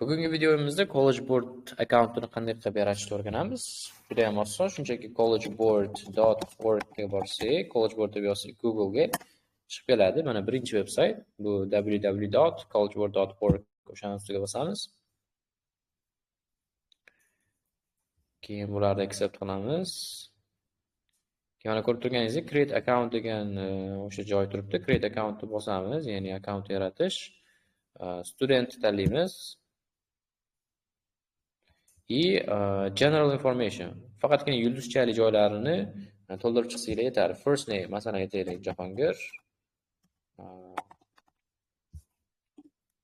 Bugungi videomizda College Board akkauntini qanday qilib yaratishni o'rganamiz. Juda ham oson, shunchaki collegeboard.org ga borsak, College Board deb yozsak Google ga chiqib keladi. Mana birinchi veb-sayt bu www.collegeboard.org. O'shani ustiga bosamiz. Keyin bularni accept qilamiz. Mana ko'rib turganingizdek, create account degan o'sha joy turibdi. Create accountni bosamiz, ya'ni account yaratish. Student tanlaymiz. General information. Faqatgina yulduzchali joylarini to'ldirib chiqsanglar yetarli. First name, masalan aytaylik Jahongir.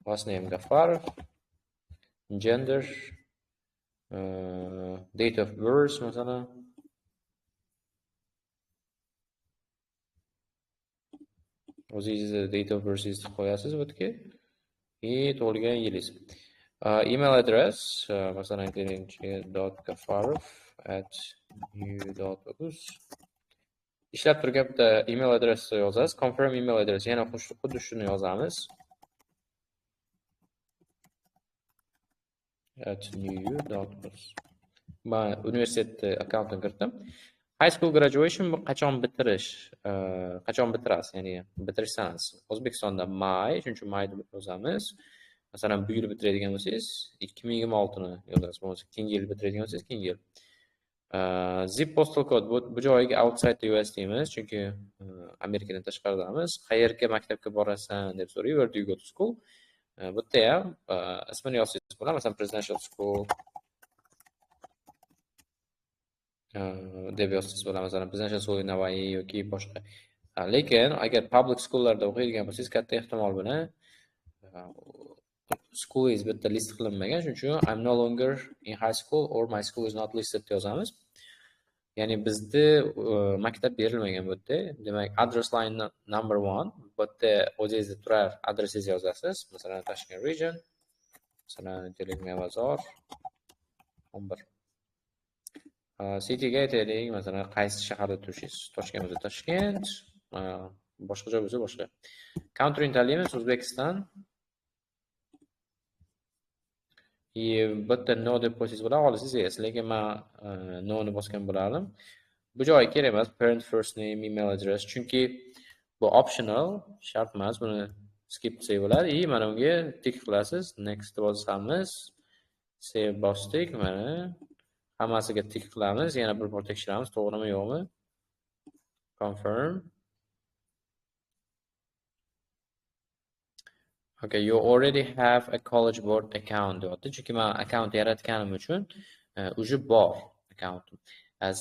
Last name Gaffarov. Gender, date of birth masalan. O'zingizni date of birthingizni qo'yasiz bu yerga. Tug'ilgan yilingiz. Email address, masalan aytaylik j.gafarov@new.uz. Ishlab turgan bitta email adressni yozasiz. Confirm email address, yana xuddi shuni yozamiz. @new.uz. Men universitet akkauntini kiritdim. High school graduation bu qachon bitirish, qachon bitirasiz, ya'ni bitirish sanasi. O'zbekistonda may, shuning uchun may deb yozamiz. Masalan, bu yil bitiradigan bo'lsangiz 2026 ni yozasiz. Bo'lmasa keyingi yil bitiradigan bo'lsangiz keyingi yil. Zip postal code bu joyiga outside the US deymiz, chunki Amerikadan tashqaridamiz. Qayerga maktabga borasan deb so'raydi. Where do you go to school? Bu yerda ham ismini yozsangiz bo'ladi. Masalan, Presidential School deb yozsangiz bo'ladi. Masalan, Presidential School in Hawaii yoki boshqa. Lekin agar public schoollarda o'qiydigan bo'lsangiz, katta ehtimol bilan schoolingiz bu yerda list qilinmagan. Shuning uchun I'm no longer in high school or my school is not listed yozamiz. Ya'ni bizda maktab berilmagan bu yerda. Demak, address line number 1 bu yerda o'zingizning turar adresingizni yozasiz. Masalan, Toshkent region. Masalan, Telegmavazor 11. Cityga aytaylik, masalan, qaysi shaharda turishingiz? Toshkent bo'lsa Toshkent, boshqa joy bo'lsa boshqa. Country tanlaymiz, O'zbekiston. Bitta no deb qo'ysangiz bo'ladi, olasiz yes, lekin men no ni bosgan bo'lardim. Bu joyga kerak emas, parent first name, email address, chunki bu optional, shart emas, buni skip qilsak bo'ladi. Mana unga tik qilasiz, next bosamiz, save bosdik, mana hammasiga tik qilamiz, yana bir bor tekshiramiz, to'g'rimi yo'qmi? Confirm. Okay, you already have a College Board account deyapti. Chunki men account yaratganim uchun уже bor accountim.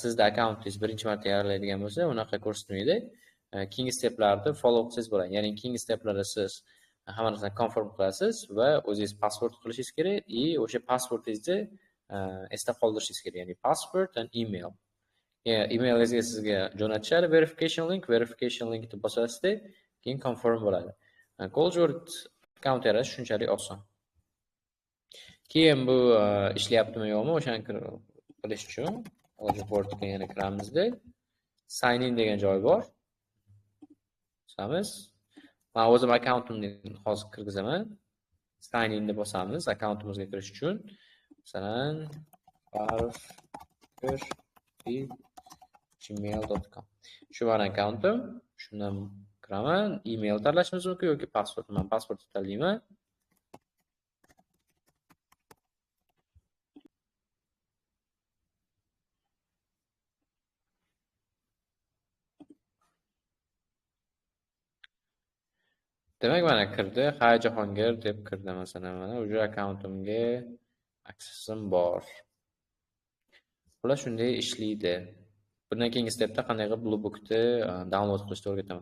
Sizda accountingiz birinchi marta yaratiladigan bo'lsa, unaqa ko'rsatmaydi. Keyingi steplarni follow qilsangiz bo'ladi. Ya'ni keyingi steplarda siz hamma narsani confirm qilasiz va o'zingiz password qilishingiz kerak, o'sha passwordingizni eslab qoldirishingiz kerak. Ya'ni password and email. Emailingizga sizga jo'natishadi verification linkni bosasizda, keyin confirm bo'ladi. College Board account yaratish shunchalik oson. Keyin bu ishlayaptimi yo'qmi, o'shani bilish uchun College Boardga yana kiramizda sign in degan joy bor. Bosamiz. Men o'zim accountimni hozir kirgizaman. Sign in deb bosamiz accountimizga kirish uchun. Masalan, gmail.com. Shu meni accountim. Shundan kiraman. Email tanlashimiz mumkin yoki pasport. Men pasportni tanlayman. Demak, mana kirdi. Hay Jahongir deb kirdi masalan. Mana o'sha accountimga accessim bor. Bular shunday ishlaydi. Bundan keyingi stepda qanday qilib Bluebookni download qilishni o'rgataman.